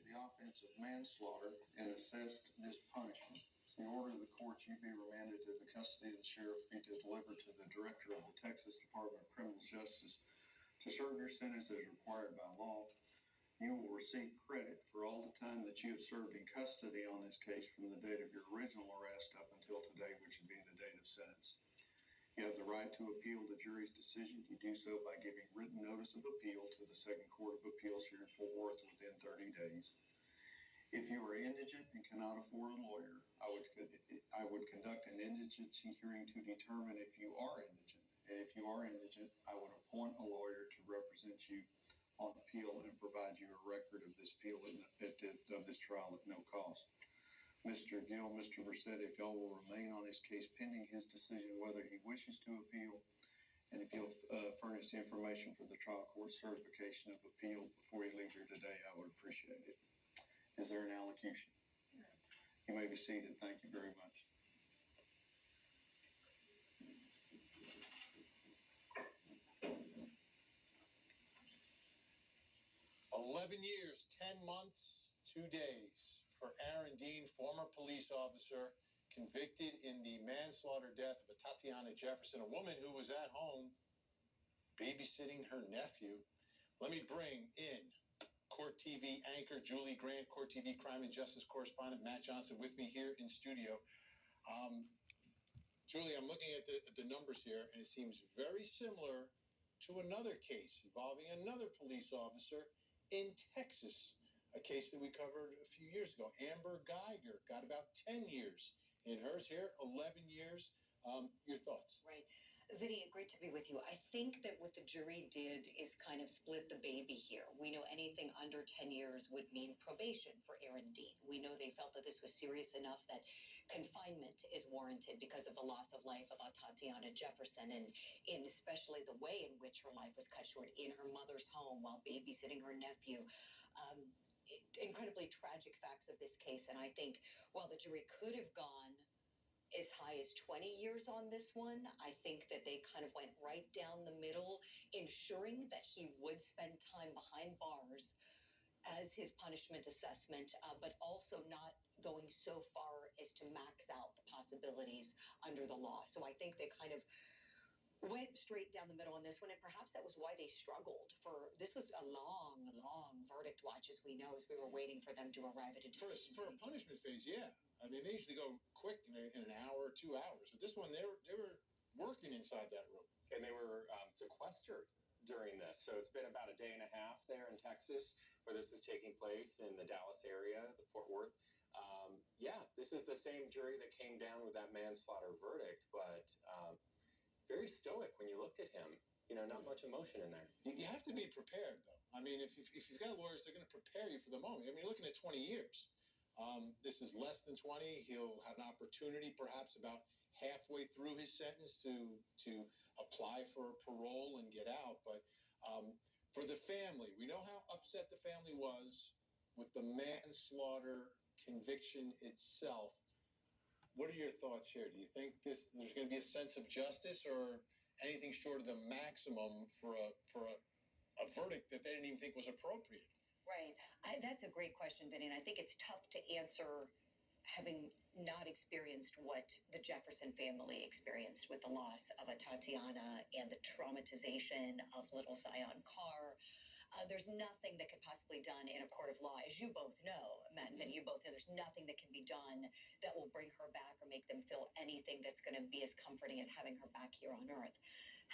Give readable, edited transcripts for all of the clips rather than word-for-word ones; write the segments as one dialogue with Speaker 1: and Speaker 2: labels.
Speaker 1: the offense of manslaughter and assessed this punishment. It's the order of the court you be remanded to the custody of the sheriff, be delivered to the director of the Texas Department of Criminal Justice to serve your sentence as required by law. You will receive credit for all the time that you have served in custody on this case from the date of your original arrest up until today, which would be the date of sentence. You have the right to appeal the jury's decision. You do so by giving written notice of appeal to the Second Court of Appeals here in Fort Worth within 30 days. If you are indigent and cannot afford a lawyer, I would conduct an indigency hearing to determine if you are indigent. And if you are indigent, I would appoint a lawyer to represent you on appeal and provide you a record of this appeal of this trial at no cost. Mr. Gill, Mr. Brissett, if y'all will remain on his case pending his decision whether he wishes to appeal, and if you'll furnish the information for the trial court certification of appeal before you leave here today, I would appreciate it. Is there an allocution? Yes. You may be seated. Thank you very much.
Speaker 2: "11 years, 10 months, 2 days for Aaron Dean, former police officer, convicted in the manslaughter death of a Tatiana Jefferson, a woman who was at home babysitting her nephew. Let me bring in Court TV anchor Julie Grant, Court TV crime and justice correspondent Matt Johnson with me here in studio. Julie, I'm looking at the numbers here, and it seems very similar to another case involving another police officer in Texas, a case that we covered a few years ago. Amber Geiger got about 10 years in hers here, 11 years. Your thoughts?
Speaker 3: Right. Vinny, great to be with you. I think that what the jury did is kind of split the baby here. We know anything under 10 years would mean probation for Aaron Dean. We know they felt that this was serious enough that confinement is warranted because of the loss of life of Tatiana Jefferson, and in especially the way in which her life was cut short in her mother's home while babysitting her nephew. Incredibly tragic facts of this case, and I think while the jury could have gone as high as 20 years on this one, I think that they kind of went right down the middle, ensuring that he would spend time behind bars as his punishment assessment, but also not going so far as to max out the possibilities under the law. So I think they kind of went straight down the middle on this one, and perhaps that was why they struggled. This was a long verdict watch, as we know, as we were waiting for them to arrive at a decision.
Speaker 2: For a punishment phase, yeah. I mean, they usually go quick in an hour or 2 hours. But this one, they were working inside that room.
Speaker 4: And they were sequestered during this. So it's been about a day and a half there in Texas where this is taking place, in the Dallas area, the Fort Worth. Yeah, this is the same jury that came down with that manslaughter verdict, but very stoic when you looked at him. You know, not much emotion in there.
Speaker 2: You have to be prepared, though. I mean, if you've got lawyers, they're going to prepare you for the moment. I mean, you're looking at 20 years. This is less than 20. He'll have an opportunity, perhaps about halfway through his sentence, to apply for parole and get out. But for the family, we know how upset the family was with the manslaughter conviction itself. What are your thoughts here? Do you think there's going to be a sense of justice, or anything short of the maximum for a verdict that they didn't even think was appropriate?
Speaker 3: Right. That's a great question, Vinny, and I think it's tough to answer having not experienced what the Jefferson family experienced with the loss of a Tatiana and the traumatization of little Zion Carr. There's nothing that could possibly be done in a court of law, as you both know, Matt and Vinny, you both know, there's nothing that can be done that will bring her back or make them feel anything that's going to be as comforting as having her back here on earth.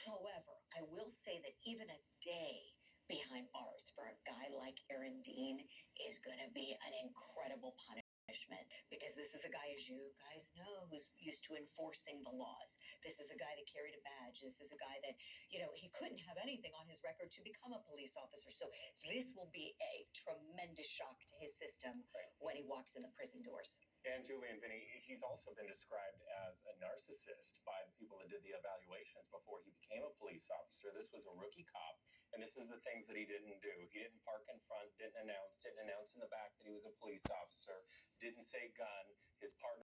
Speaker 3: However, I will say that even a day behind bars for a guy like Aaron Dean is going to be an incredible punishment, because this is a guy, as you guys know, who's used to enforcing the laws. This is a guy that carried a badge. This is a guy that, you know, he couldn't have anything on his record to become a police officer. So this will be a tremendous shock to his system when he walks in the prison doors.
Speaker 4: And Julie and Vinny, he's also been described as a narcissist by the people that did the evaluations before he became a police officer. This was a rookie cop, and this is the things that he didn't do. He didn't park in front, didn't announce in the back that he was a police officer, didn't say gun. His partner